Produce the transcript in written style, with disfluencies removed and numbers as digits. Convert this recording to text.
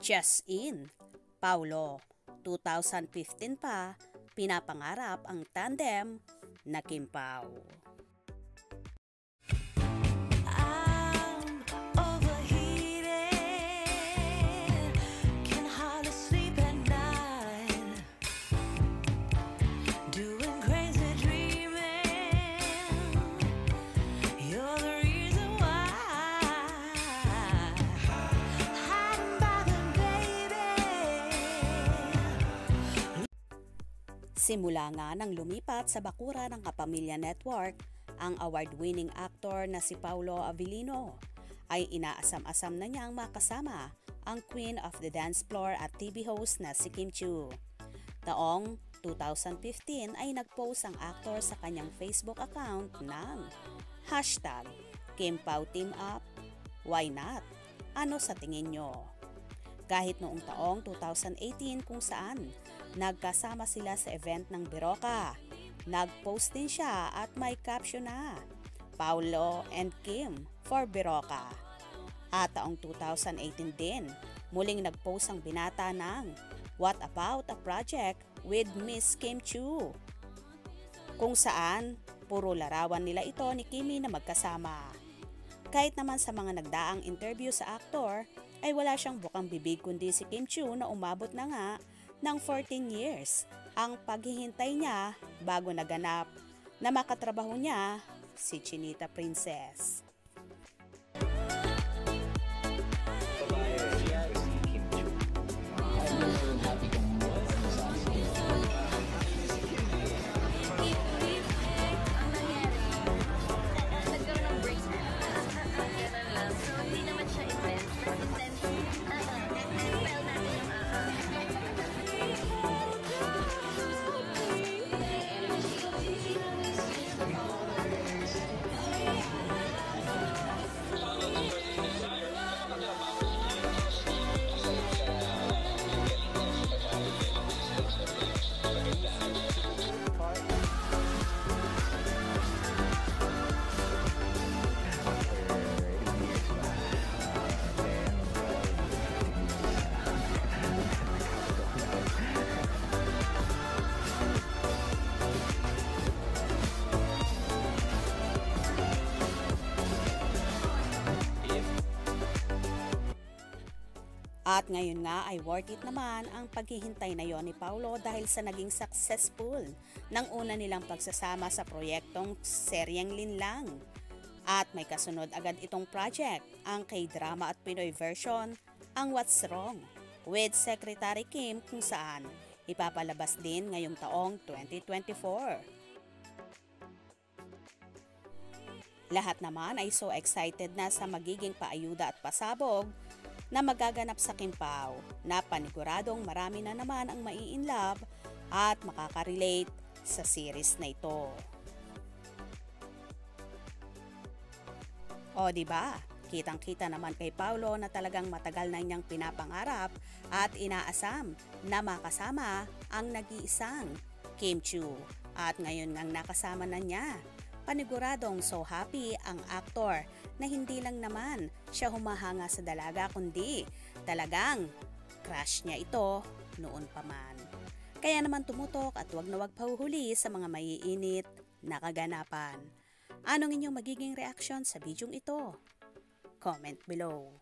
Just in, Paulo, 2015 pa, pinapangarap ang tandem na Kim Pao. Simula nga nang lumipat sa bakura ng Kapamilya Network, ang award-winning actor na si Paulo Avellino ay inaasam-asam na niyang makasama ang Queen of the Dance Floor at TV host na si Kim Chiu. Taong 2015 ay nag-post ang actor sa kanyang Facebook account ng #KimPaoTeamUp. Why not? Ano sa tingin nyo? Kahit noong taong 2018 kung saan nagkasama sila sa event ng Biroka. Nag-post din siya at may caption na Paulo and Kim for Biroka. At taong 2018 din, muling nag-post ang binata ng What About a Project with Miss Kim Chiu, kung saan puro larawan nila ito ni Kimi na magkasama. Kahit naman sa mga nagdaang interview sa aktor, ay wala siyang bukang bibig kundi si Kim Chiu na umabot na nga ng 14 years ang paghihintay niya bago naganap na makatrabaho niya si Chinita Princess. At ngayon nga ay worth it naman ang paghihintay na yon ni Paulo dahil sa naging successful ng una nilang pagsasama sa proyektong Seryeng Linlang. At may kasunod agad itong project, ang K-drama at Pinoy version, ang What's Wrong with Secretary Kim, kung saan ipapalabas din ngayong taong 2024. Lahat naman ay so excited na sa magiging paayuda at pasabog na magaganap sa Kim Pao, na paniguradong marami na naman ang mai-inlove at makaka-relate sa series na ito. O diba? Kitang-kita naman kay Paulo na talagang matagal na niyang pinapangarap at inaasam na makasama ang nag-iisang Kim Chiu. At ngayon ngang nakasama na niya. Paniguradong so happy ang aktor na hindi lang naman siya humahanga sa dalaga kundi talagang crush niya ito noon pa man. Kaya naman tumutok at wag na wag pahuhuli sa mga maiinit na kaganapan. Anong inyong magiging reaksyon sa bidyong ito? Comment below.